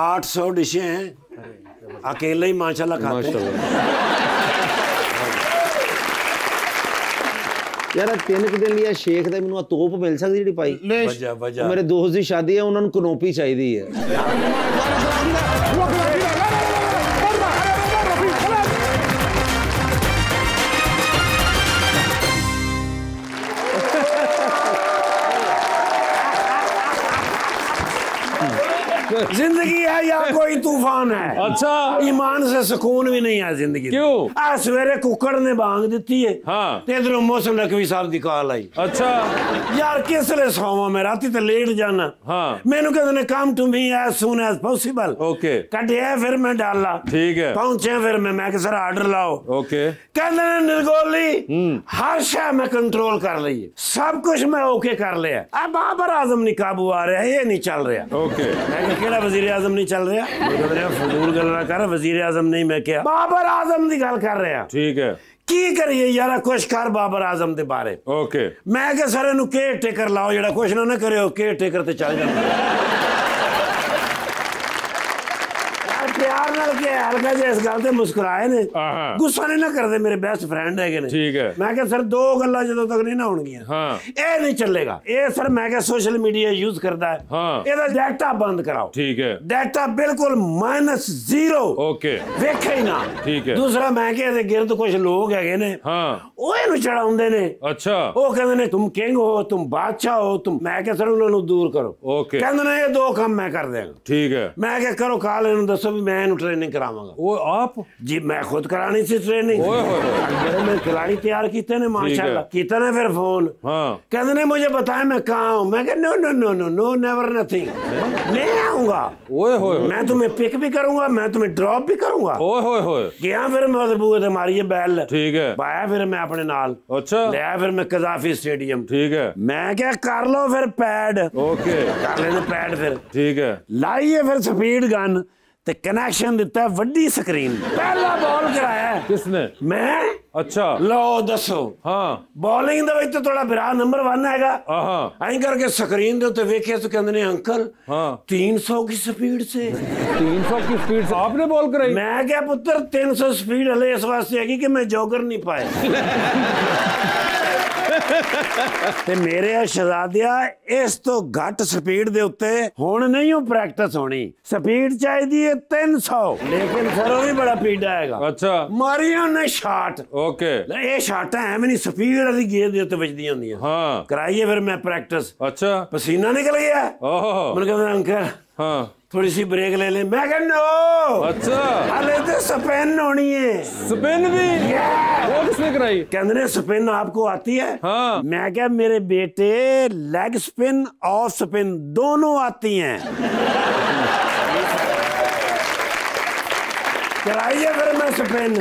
800 डिशें हैं, अकेले ही माशाल्लाह खाते हैं। ਯਾਰ 3 ਦਿਨ ਲਈ ਸ਼ੇਖ ਦਾ ਮੈਨੂੰ ਆ ਤੋਪ ਮਿਲ ਸਕਦੀ ਜਿਹੜੀ ਪਾਈ। वजह ਮੇਰੇ ਦੋਸਤ ਦੀ ਸ਼ਾਦੀ ਹੈ, ਉਹਨਾਂ ਨੂੰ ਕਨੋਪੀ ਚਾਹੀਦੀ ਹੈ। जिंदगी है या कोई तूफान है। अच्छा ईमान से सुकून भी नहीं है जिंदगी। क्यों? आ सवेरे कुकड़ ने बांग दी है, हाँ ते इधरों मौसम नकवी साहब दी कॉल आई। अच्छा यार किसले सोवा मैं राती ते लेट जाना। हाँ मैनू कहते ने come to me as soon as possible. Okay कटिया फिर मैं डाला, ठीक है, पहुंचे फिर मैं कि सर ऑर्डर लाओ। ओके कहते ने निर्गोली हर शय मैं कंट्रोल कर ली है, सब कुछ मैं ओके कर लिया, अब बाबर आजम नहीं काबू आ रहा है, ये नहीं चल रहा। ओके मैं केड़ा वजीर आजम नहीं चल रहा, फजूल गल ना कर, वजीर आजम नहीं मैं क्या बाबर आजम की गल कर रहा। ठीक है की करिए यार कुछ कर बाबर आजम के बारे। ओके मैं क्या सर इनू केयर टेकर लाओ, जेड़ा कुछ ना करे केयर टेकर ते चल जाता। प्यार नाल के हल्का जिहा इस गल ते मुस्कुराए ने, गुस्सा नहीं ना करदे, मेरे बेस्ट फ्रेंड है ने। ठीक है मैं क्या सर दो गल्लां जदों तक नहीं ना होणगियां, हाँ ये नहीं चलेगा। ये सर मैं क्या सोशल मीडिया यूज करदा है, हाँ ਇਹਦਾ ਡਾਟਾ ਬੰਦ ਕਰਾਓ। ठीक है ਡਾਟਾ ਬਿਲਕੁਲ -0 ओके ਵੇਖੇ ਹੀ ਨਾ। ठीक है ਦੂਸਰਾ ਮੈਂ ਕਿਹਾ ਇਹਦੇ ਗਿਰਦ ਕੁਝ ਲੋਕ ਹੈਗੇ ਨੇ, हाँ ਉਹ ਇਹਨੂੰ ਚੜਾਉਂਦੇ ਨੇ। अच्छा ਉਹ ਕਹਿੰਦੇ ਨੇ तुम किंग हो, तुम बादशाह हो, तुम। मैं क्या सर ਉਹਨਾਂ ਨੂੰ ਦੂਰ ਕਰੋ। ओके ਕਹਿੰਦੇ ਨੇ ਇਹ ਦੋ ਕੰਮ ਮੈਂ ਕਰ ਦਿਆਂਗਾ। ठीक है ਮੈਂ ਕਿਹਾ ਕਰੋ ਕਾਲ ਇਹਨੂੰ ਦੱਸੋ ਵੀ ਮੈਂ ਇਹਨੂੰ ट्रेनिंग करावांगा। वो आप जी मैं खुद करानी सी ट्रेनिंग। ओए होए मेरे में खिलाड़ी तैयार किते ने माशाल्लाह। किते ने फिर फोन, हाँ कहते ने मुझे बताया मैं कहाँ हूँ। मैं कहा no no no no no never nothing, नहीं आऊंगा। ओए होए मैं तुम्हें पिक भी करूंगा, मैं तुम्हें ड्रॉप भी करूंगा। ओए होए होए गया फिर मैं उधर बूहे ते मारी बैल, ठीक है पाया फिर मैं अपने नाल, अच्छा ले आया फिर मैं कजाफी स्टेडियम। ठीक है मैं क्या कर लो फिर पैड, ओके कर लेने पैड, फिर ठीक है लाइए फिर स्पीड गन ते कनेक्शन दिता है वड्डी स्क्रीन। पहला बॉल कराया है किसने? मैं। अच्छा लो दसो हाँ बॉलिंग ਦੇ ਵਿੱਚ ਤੁਹਾਡਾ ਭਰਾ ਨੰਬਰ 1 ਹੈਗਾ। हाँ ਐਂ ਕਰਕੇ ਸਕਰੀਨ ਦੇ ਉੱਤੇ ਵੇਖਿਆ ਤਾਂ ਕਹਿੰਦੇ ਨੇ ਅੰਕਲ हाँ 300 की स्पीड से। 300 की स्पीड से आपने बॉल कराई? मैं क्या पुत्र 300 स्पीड हले इस वास्ते हैगी कि मैं जॉगर नहीं पाया। ਤੇ ਮੇਰੇ ਸ਼ਹਜ਼ਾਦਿਆ ਇਸ ਤੋਂ ਘੱਟ ਸਪੀਡ ਦੇ ਉੱਤੇ ਹੁਣ ਨਹੀਂ ਉਹ ਪ੍ਰੈਕਟਿਸ ਹੋਣੀ। ਸਪੀਡ ਚਾਹੀਦੀ ਹੈ 300, ਲੇਕਿਨ ਸਰ ਉਹ ਵੀ ਬੜਾ ਪੀੜਾ ਹੈਗਾ। अच्छा ਮਾਰੀਆਂ ਨੇ ਸ਼ਾਟ। ओके ਇਹ ਸ਼ਾਟਾਂ ਐਵੇਂ ਨਹੀਂ ਸਪੀਡ ਵਾਲੀ ਗੇਂਦ ਦੇ ਉੱਤੇ ਵੱਜਦੀਆਂ ਹੁੰਦੀਆਂ। हाँ ਕਰਾਈਏ ਫਿਰ ਮੈਂ ਪ੍ਰੈਕਟਿਸ। अच्छा ਪਸੀਨਾ ਨਿਕਲ ਗਿਆ। ओहो ਮੈਨੂੰ ਕਹਿੰਦਾ ਅੰਕਲ हाँ थोड़ी सी ब्रेक ले ले। मैं कह नो अच्छा हले तो स्पिन होनी है। स्पिन भी वो किसने कराई? कहते ने स्पिन आपको आती है? हाँ मैं क्या मेरे बेटे लेग स्पिन और स्पिन दोनों आती हैं। कराई है फिर मैं स्पिन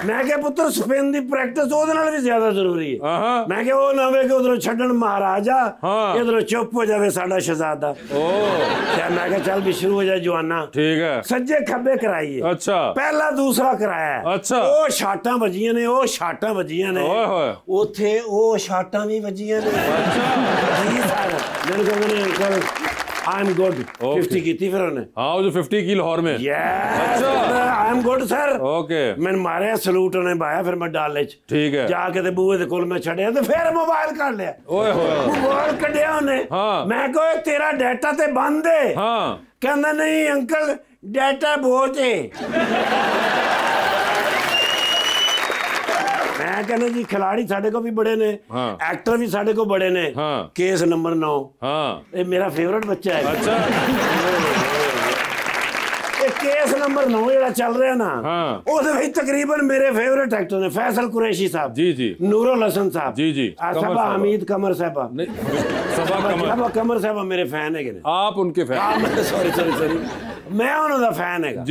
मैं क्या पुत्र स्पिन दी प्रैक्टिस ਉਹਦੇ ਨਾਲ ਵੀ ਜ਼ਿਆਦਾ ਜ਼ਰੂਰੀ ਹੈ ਮੈਂ ਕਿਹਾ ਉਹ ਨਾ ਹੋਵੇ ਕਿ ਉਧਰੋਂ ਛੱਡਣ ਮਹਾਰਾਜਾ ਇਧਰੋਂ ਚੁੱਪ ਹੋ ਜਾਵੇ ਸਾਡਾ ਸ਼ਹਿਜ਼ਾਦਾ ਤੇ ਮੈਂ ਕਿਹਾ ਚੱਲ ਵੀ ਸ਼ੁਰੂ ਹੋ ਜਾ ਜਵਾਨਾ ठीक है ਸੱਜੇ ਖੱਬੇ ਕਰਾਈਏ अच्छा ਪਹਿਲਾ ਦੂਸਰਾ ਕਰਾਇਆ अच्छा ਉਹ ਸ਼ਾਟਾਂ ਵੱਜੀਆਂ ਨੇ ਉਹ ਸ਼ਾਟਾਂ ਵੱਜੀਆਂ ਨੇ ओए होए ਉੱਥੇ ਉਹ ਸ਼ਾਟਾਂ ਵੀ ਵੱਜੀਆਂ ਨੇ ਜੀ ਸਰ ਮੇਰੇ ਕਹਿੰਦੇ ਨੇ ਅੰਕਲ आई एम गुड 50 की थी फिर उन्होंने हाँ वो जो 50 की लाहौर में अच्छा I am good sir okay मैंने मारे सलूट उन्हें पाया फिर मैं डाले ठीक है जाके ते बूहे दे कोल मैं छड़िया ते फिर मोबाइल कर लिया ओए होए मोबाइल कढ़िया उन्हें हाँ मैं कहो तेरा डाटा ते बंद है हाँ कहना नहीं अंकल डाटा बहुत है मैं कहना जी खिलाड़ी साढ़े को भी बड़े ने एक्टर भी साढ़े को बड़े ने केस नंबर 9 ये मेरा फेवरेट बच्चा है अच्छा केस नंबर 9 ਜਿਹੜਾ ਚੱਲ ਰਿਹਾ ਨਾ ਉਹਦੇ ਵਿੱਚ ਤਕਰੀਬਨ ਮੇਰੇ ਫੇਵਰਿਟ ਐਕਟਰ ਨੇ ਫੈਸਲ ਕੁਰੈਸ਼ੀ ਸਾਹਿਬ जी जी ਨੂਰੁਲ ਹਸਨ ਸਾਹਿਬ जी जी सबा हमीद कमर साहबा सबा कमर साहब मेरे फैन है आप उनके फैन सॉरी मैं ਉਹਨਾਂ ਦਾ ਫੈਨ ਹੈਗਾ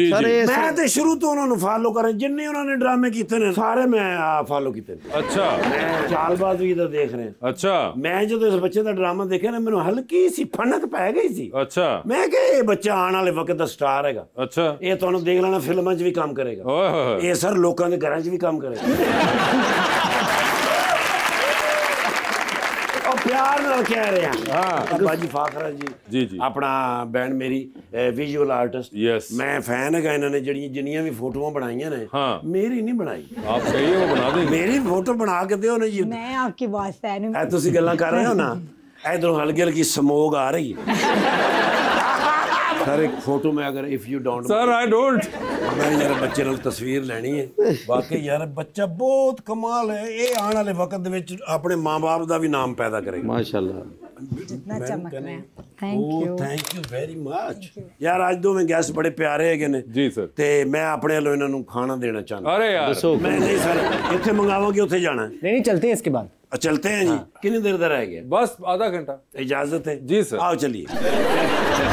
ਮੈਂ ਤੇ ਸ਼ੁਰੂ ਤੋਂ ਉਹਨਾਂ ਨੂੰ ਫਾਲੋ ਕਰ ਰਿਹਾ ਜਿੰਨੇ ਉਹਨਾਂ ਨੇ ਡਰਾਮੇ ਕੀਤੇ ਨੇ ਸਾਰੇ ਮੈਂ ਫਾਲੋ ਕੀਤੇ ਨੇ अच्छा ਮੈਂ ਚਾਲਬਾਜ਼ ਵੀ ਤਾਂ ਦੇਖ ਰਿਹਾ अच्छा ਮੈਂ ਜਦੋਂ ਇਸ ਬੱਚੇ ਦਾ ਡਰਾਮਾ ਦੇਖਿਆ ਨਾ ਮੈਨੂੰ ਹਲਕੀ ਸੀ ਫਣਕ ਪੈ ਗਈ ਸੀ अच्छा ਮੈਂ ਕਿਹਾ ਇਹ ਬੱਚਾ ਆਉਣ ਵਾਲੇ ਵਕਤ ਦਾ ਸਟਾਰ ਹੈਗਾ अच्छा ਇਹ ਤੁਹਾਨੂੰ ਦੇਖ ਲੈਣਾ ਫਿਲਮਾਂ 'ਚ ਵੀ ਕੰਮ ਕਰੇਗਾ ओए होए ਇਹ ਸਰ ਲੋਕਾਂ ਦੇ ਘਰਾਂ 'ਚ ਵੀ ਕੰਮ ਕਰੇਗਾ प्यार नाल कह रहे हैं अब्बा जी फाखरा जी जी अपना बैंड मेरी विजुअल आर्टिस्ट यस मैं फैन है इन्होंने जिन्नियां भी फोटोआं बनाईयां ने मेरी नहीं बनाई आप कहिए वो बना देंगे मेरी फोटो बना के दियो ना जी मैं आपकी बहुत फैन हूं तुसी गल्लां कर रहे हो ना इधरों हल्की हल्की स्मोक आ रही है सर एक फोटो में अगर if you don't sir I don't मैं यार बच्चे नाल तस्वीर लेनी है वाकई यार बच्चा बहुत कमाल है ये आने वाले वक्त दे विच अपने मां-बाप दा भी नाम पैदा करेगा माशाल्लाह जितना चमक रहे हैं थैंक यू वेरी मच यार आज दो में गेस्ट बड़े प्यारे है ने जी सर ते मैं अपने वालों इन्हां नूं खाना देना चाहता अरे यार मैं नहीं सर इत्थे मंगावांगे उत्थे जाना है नहीं चलते हैं इसके बाद चलते हैं जी कितनी देर तक रह गया बस आधा घंटा इजाजत है जी सर आओ चलिए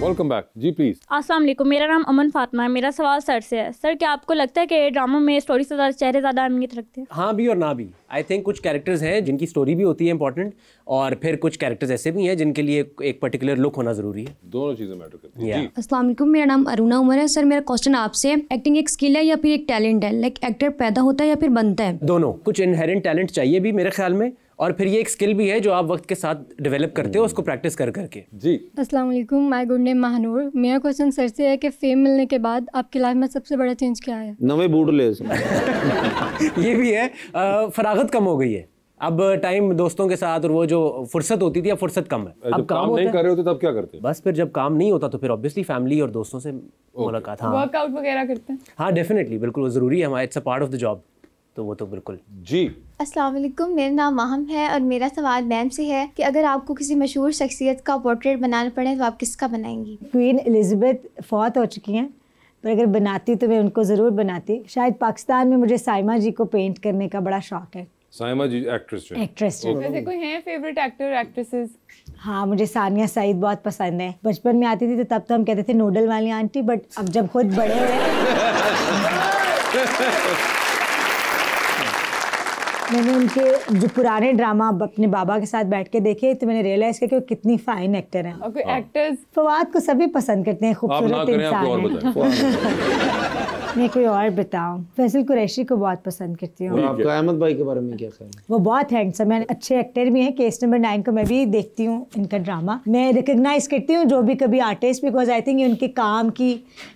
वेलकम बैक जी प्लीज अस्सलाम वालेकुम मेरा नाम अमन फातिमा है मेरा सवाल सर से है सर क्या आपको लगता है कि ड्रामों में स्टोरी से ज़्यादा चेहरे ज़्यादा अहमियत रखते हैं हाँ भी और ना भी आई थिंक कुछ कैरेक्टर्स हैं जिनकी स्टोरी भी होती है इंपॉर्टेंट और फिर कुछ कैरेक्टर्स ऐसे भी हैं जिनके लिए एक पर्टिकुलर लुक होना ज़रूरी है दोनों चीज़ें मैटर करती हैं अस्सलाम वालेकुम मेरा नाम अरुणा उमर है सर मेरा क्वेश्चन आपसे एक्टिंग एक स्किल है या फिर एक टैलेंट है लाइक एक्टर पैदा होता है या फिर बनता है दोनों कुछ इनहेरेंट टैलेंट चाहिए भी मेरे ख्याल में और फिर ये एक स्किल भी है जो आप वक्त के साथ डेवलप करते हो उसको प्रैक्टिस कर करके जी अस्सलाम वालेकुम माय गुड नेम महानूर मेरा क्वेश्चन सर से है कि फेम मिलने के बाद आपकी लाइफ में सबसे बड़ा चेंज क्या है नवे बूट ले ये भी है फरागत कम हो गई है अब टाइम दोस्तों के साथ और वो जो फुर्सत होती थी अब फुर्सत कम है अब काम नहीं कर रहे होते तब क्या करते बस फिर जब काम नहीं होता तो फिर ऑब्वियसली फैमिली और दोस्तों से मुलाकात हाँ वर्कआउट वगैरह करते हैं हाँ डेफिनेटली बिल्कुल वो ज़रूरी है हमारा it's a part of the job तो वो तो बिल्कुल जी अस्सलाम वालेकुम मेरा नाम माहम है और मेरा सवाल मैम से है कि अगर आपको किसी मशहूर शख्सियत का पोर्ट्रेट बनाना पड़े तो आप किसका बनाएंगी क्वीन एलिजाबेथ फौत हो चुकी हैं पर अगर बनाती तो मैं उनको ज़रूर बनाती शायद पाकिस्तान में मुझे साइमा जी को पेंट करने का बड़ा शौक है साइमा जी एक्ट्रेस वैसे कोई हैं फेवरेट एक्टर एक्ट्रेसेस हाँ मुझे सानिया सईद बहुत पसंद है बचपन में आती थी तो तब तो हम कहते थे नूडल वाली आंटी बट अब जब खुद बड़े हुए मैंने उनके जो पुराने ड्रामा अपने बाबा के साथ बैठ के देखे तो मैंने रियलाइज किया कि वो कितनी फाइन एक्टर हैं और कोई एक्टर्स फवाद को सभी पसंद करते हैं खूबसूरत इंसान है मैं कोई और बताऊं फैसल कुरैशी को बहुत पसंद करती हूँ आपका अहमद भाई के बारे में क्या ख्याल है वो बहुत हैंडसम है अच्छे एक्टर भी हैं केस नंबर 9 को मैं भी देखती हूँ इनका ड्रामा मैं रिकग्नाइज करती हूँ जो भी कभी आर्टिस्ट बिकॉज आई थिंक उनके काम की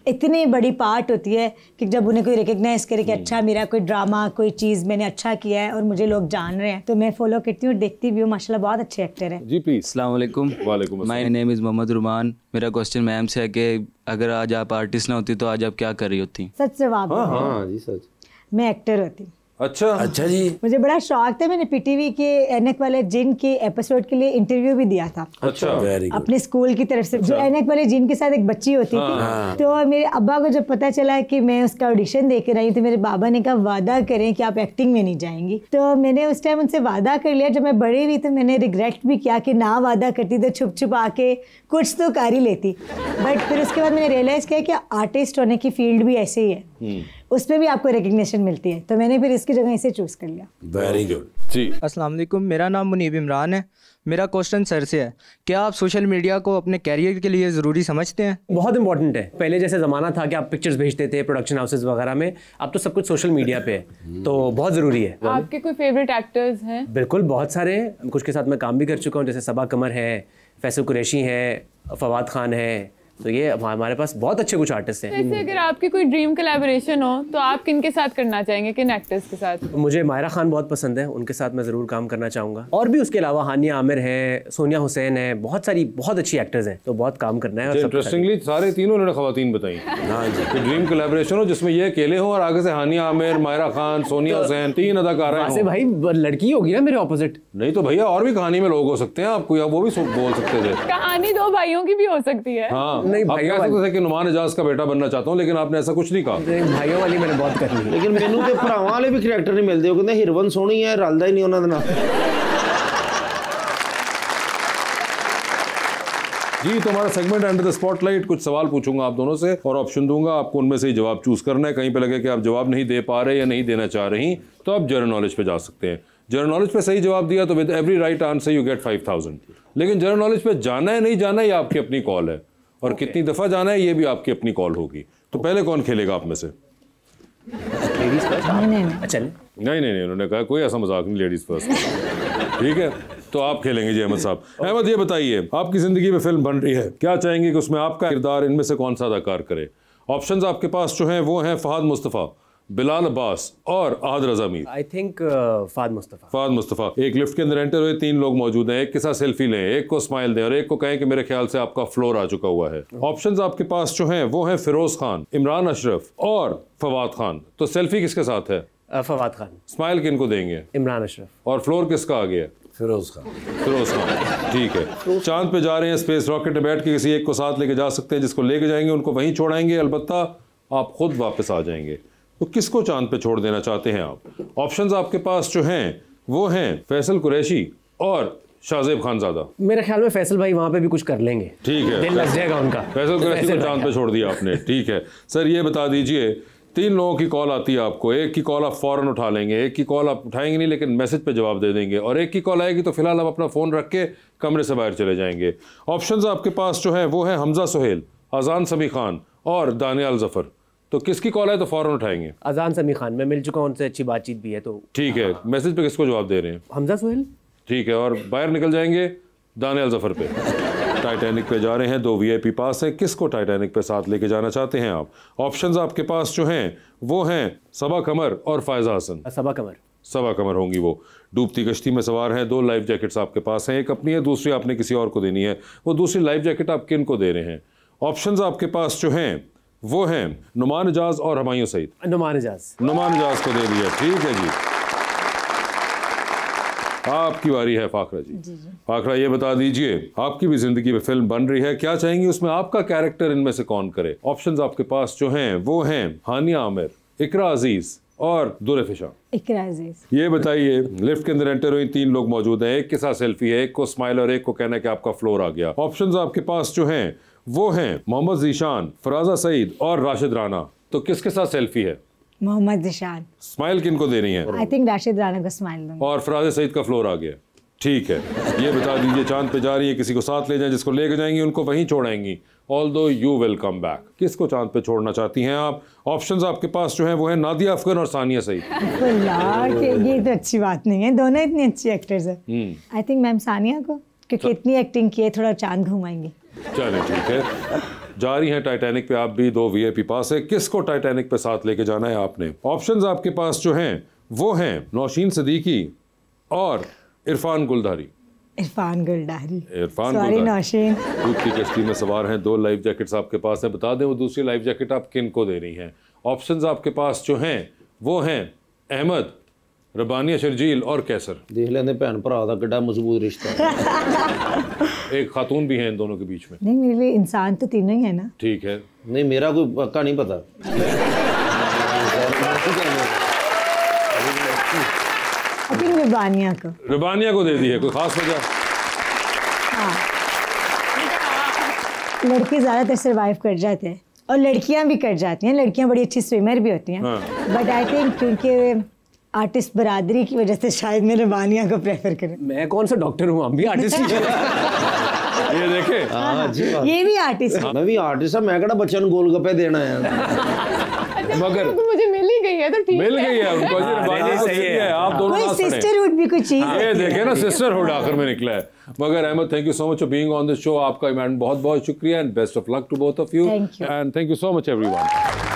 इतनी बड़ी पार्ट होती है कि जब उन्हें कोई रिकग्नाइज करे कि अच्छा मेरा कोई ड्रामा कोई चीज़ मैंने अच्छा किया है और मुझे लोग जान रहे हैं तो मैं फॉलो करती हूँ देखती भी हूँ माशाल्लाह बहुत अच्छे एक्टर हैं जी प्लीज अस्सलाम वालेकुम वालेकुम माय नेम इज़ मोहम्मद रुमान मेरा क्वेश्चन मैम से है कि अगर आज आप आर्टिस्ट ना होती तो आज आप क्या कर रही होती सच जवाब हाँ जी सच मैं एक्टर होती अच्छा जी। मुझे बड़ा शौक था, मैंने पीटीवी के ऐनक वाले जिन के एपिसोड के लिए इंटरव्यू भी दिया था। अच्छा, अपने स्कूल की तरफ से। जो ऐनक वाले जिन के साथ एक बच्ची होती थी, तो मेरे अब्बा को जब पता चला कि मैं उसका ऑडिशन दे कर आई, तो मेरे बाबा ने कहा वादा करें कि आप एक्टिंग में नहीं जाएंगी। तो मैंने उस टाइम उनसे वादा कर लिया। जब मैं बड़ी हुई तो मैंने रिग्रेट भी किया कि ना वादा करती तो छुप छुप आके कुछ तो कर ही लेती। बट फिर उसके बाद मैंने रियलाइज किया कि आर्टिस्ट होने की फील्ड भी ऐसे ही है, उसमें भी आपको रिकग्निशन मिलती है। तो मैंने फिर इसकी जगह इसे चूज कर लिया। वेरी गुड जी। अस्सलाम वालेकुम, मेरा नाम मुनीब इमरान है। मेरा क्वेश्चन सर से है, क्या आप सोशल मीडिया को अपने कैरियर के लिए ज़रूरी समझते हैं? बहुत इंपॉर्टेंट है। पहले जैसे ज़माना था कि आप पिक्चर्स भेजते थे प्रोडक्शन हाउसेज वगैरह में, अब तो सब कुछ सोशल मीडिया पे है, तो बहुत ज़रूरी है। आपके कोई फेवरेट एक्टर्स हैं? बिल्कुल, बहुत सारे हैं। कुछ के साथ मैं काम भी कर चुका हूँ, जैसे सबा कमर है, फैसल कुरैशी है, फवाद खान है। तो ये हमारे पास बहुत अच्छे कुछ आर्टिस्ट हैं। वैसे अगर आपकी कोई ड्रीम कोलैबोरेशन हो तो आप किन के साथ करना चाहेंगे, किन एक्टर्स के साथ? मुझे मायरा खान बहुत पसंद है, उनके साथ मैं ज़रूर काम करना चाहूँगा। और भी उसके अलावा हानिया आमिर है, सोनिया हुसैन है, बहुत सारी बहुत अच्छी एक्टर्स हैं, तो बहुत काम करना है। इंटरेस्टिंगली सारे तीनों उन्होंने खवातीन बताई। हाँ जी, ड्रीम कोलैबोरेशन हो जिसमें ये अकेले हो और आगे से हानिया आमिर, मायरा खान, सोनिया हुसैन, 3 अदाकारा हैं। भाई लड़की होगी ना मेरे ऑपोजिट? नहीं तो भैया और भी कहानी में लोग हो सकते हैं, आपको या वो भी बोल सकते थे। कहानी 2 भाइयों की भी हो सकती है। हाँ, नहीं भाइयों कि नुमान इजाज का बेटा बनना चाहता हूँ, लेकिन आपने ऐसा कुछ नहीं कहा। भाइयों वाली मैंने बहुत कर ली। लेकिन मैनू के भरावां वाले भी करैक्टर नहीं मिलते, कहते हिरवन सोहनी है, रलदा ही नहीं उन्हां दे नाल। जी, तो हमारा सेगमेंट अंडर द स्पॉटलाइट, कुछ सवाल पूछूंगा आप दोनों से और ऑप्शन दूंगा, आपको उनमें से ही जवाब चूज करना है। कहीं पे लगे कि आप जवाब नहीं दे पा रहे या नहीं देना चाह रही, तो आप जनरल नॉलेज पे जा सकते हैं। जनरल नॉलेज पे सही जवाब दिया तो with every right answer you get 5000। लेकिन जनरल नॉलेज पे जाना है नहीं जाना है, ये आपकी अपनी कॉल है, और कितनी दफा जाना है ये भी आपकी अपनी कॉल होगी। तो पहले कौन खेलेगा आप में से? Ladies first. नहीं, उन्होंने कहा कोई ऐसा मजाक नहीं, लेडीज फर्स्ट। ठीक है, तो आप खेलेंगे जी अहमद साहब। अहमद, ये बताइए, आपकी जिंदगी में फिल्म बन रही है, क्या चाहेंगे कि उसमें आपका किरदार इनमें से कौन सा अदाकार करे? ऑप्शंस आपके पास जो हैं वो हैं फहद मुस्तफ़ा, बिलाल अब्बास और अहद रज़ा मीर। I think Fahad Mustafa. फहद मुस्तफ़ा। एक लिफ्ट के अंदर एंटर हुए, 3 लोग मौजूद हैं, एक के साथ सेल्फी लें, एक को स्माइल दें और एक को कहें कि मेरे ख्याल से आपका फ्लोर आ चुका हुआ है। ऑप्शंस आपके पास जो हैं वो हैं फिरोज खान, इमरान अशरफ और फवाद खान। तो सेल्फी किसके साथ है? फवाद खान। स्माइल किनको देंगे? इमरान अशरफ। और फ्लोर किसका आ गया? फिरोज खान। फिरोज खान, ठीक है। चांद पे जा रहे हैं, स्पेस रॉकेट में बैठ के किसी एक को साथ लेके जा सकते हैं, जिसको लेके जाएंगे उनको वहीं छोड़ाएंगे, अलबत्ता आप खुद वापस आ जाएंगे। तो किसको चांद पे छोड़ देना चाहते हैं आप? ऑप्शंस आपके पास जो हैं वो हैं फैसल कुरैशी और शाहजेब खानजादा। मेरे ख्याल में फैसल भाई वहां पे भी कुछ कर लेंगे। ठीक है, दिल लग जाएगा उनका। फैसल कुरैशी को चांद पे छोड़ दिया आपने, ठीक है। सर ये बता दीजिए, 3 लोगों की कॉल आती है आपको, एक की कॉल आप फौरन उठा लेंगे, एक की कॉल आप उठाएंगे नहीं लेकिन मैसेज पे जवाब दे देंगे, और एक की कॉल आएगी तो फिलहाल आप अपना फ़ोन रख के कमरे से बाहर चले जाएंगे। ऑप्शंस आपके पास जो है वो है हमजा सुहेल, अजान समी खान और दानियाल जफर। तो किसकी कॉल है तो फौरन उठाएंगे? अजान समी खान, मैं मिल चुका हूँ उनसे, अच्छी बातचीत भी है। तो ठीक है, मैसेज पे किसको जवाब दे रहे हैं? हमजा सुहेल। ठीक है, और बाहर निकल जाएंगे दानियाल जफर पे। टाइटैनिक पे जा रहे हैं, 2 VIP पास हैं, किसको टाइटैनिक पे साथ लेके जाना चाहते हैं आप? ऑप्शंस आपके पास जो हैं वो हैं सबा कमर और फायजा हसन। सबा कमर। सबा कमर होंगी वो। डूबती कश्ती में सवार हैं, 2 लाइफ जैकेट्स आपके पास हैं, एक अपनी है, दूसरी आपने किसी और को देनी है। वो दूसरी लाइफ जैकेट आप किन को दे रहे हैं? ऑप्शंस आपके पास जो हैं वो हैं नुमान इजाज और हुमायूं सईद। नुमान इजाज। नुमान इजाज को दे दिया, ठीक है जी। आपकी बारी है फाखरा जी। फाखरा ये बता दीजिए, आपकी भी जिंदगी में फिल्म बन रही है, क्या चाहेंगी उसमें आपका कैरेक्टर इनमें से कौन करे? ऑप्शंस आपके पास जो हैं वो हैं हानिया आमिर, इकरा अजीज और दुर फिशा। इकरा अजीज। ये बताइए, लिफ्ट के अंदर एंटर हुई, 3 लोग मौजूद हैं, एक के साथ सेल्फी है, एक को स्माइल और एक को कहना है कि आपका फ्लोर आ गया। ऑप्शंस आपके पास जो हैं वो हैं मोहम्मद जीशान, फराजा सईद और राशिद राना। तो किसके साथ सेल्फी है? मोहम्मद जीशान। स्माइल किनको देनी है? आई थिंक राशिद राना को स्माइल दूंगा। और फराजा सईद का फ्लोर आ गया, ठीक है। ये बता दीजिए, चांद पे जा रही है, किसी को साथ ले जाएं, जिसको लेके जाएंगी उनको वहीं छोड़ाएंगी, although you will come back. किसको चांद पे छोड़ना चाहती हैं आप? ऑप्शंस आपके पास जो हैं वो है नादिया अफगन और सानिया सईद। ये तो अच्छी बात नहीं है, दोनों इतनी अच्छी एक्टर्स हैं। आई थिंक मैम सानिया को, क्योंकि इतनी एक्टिंग की है, थोड़ा चांद घुमाएंगे। चले, ठीक है। जा रही हैं टाइटैनिक पे आप भी, 2 VIP पास है, किसको टाइटैनिक पे साथ लेके जाना है आपने? ऑप्शंस आपके पास जो हैं वो हैं नौशीन सिद्दीकी और इरफान गुलदारी। इरफान गुलदारी। सॉरी नौशीन। दूध की कश्ती में सवार हैं, 2 लाइफ जैकेट्स आपके पास हैं, बता दें वो दूसरी लाइफ जैकेट आप किन को दे रही हैं? ऑप्शंस आपके पास जो हैं वो हैं अहमद रबानिया, शर्जील और कैसर। देख लेंगे भैन भरा का कितना मजबूत रिश्ता है। एक खातून भी है इन दोनों के बीच में। नहीं, मेरे लिए इंसान तो तीनों ही है ना। ठीक है, नहीं मेरा कोई पक्का नहीं पता। रबानिया को दे दी है, कोई खास वजह? हाँ, लड़के ज्यादातर सरवाइव कर जाते हैं और लड़कियां भी कर जाती हैं। लड़कियां बड़ी अच्छी स्विमर भी होती हैं, बट आई थिंक क्योंकि आर्टिस्ट बरादरी की वजह से शायद मैं रबानिया को प्रेफर करूं। मैं कौन सा डॉक्टर हूँ, हम भी आर्टिस्ट ही हैं। ये देखे, ये भी आर्टिस्ट है। मैं भी आर्टिस्ट हूं, मैं कड़ा बच्चों को गोलगप्पे देना है। मगर मुझे मिल ही गई है तो ठीक है। मिल गई है उनको, रबानिया को सही है। आप दोनों कोई सिस्टरहुड भी कुछ चीज है। ये देखे ना, सिस्टरहुड आखिर में निकला है। मगर Ahmad, thank you so much for being on this show. आपका इमान बहुत बहुत शुक्रिया and best of luck to both of you and thank you so much everyone.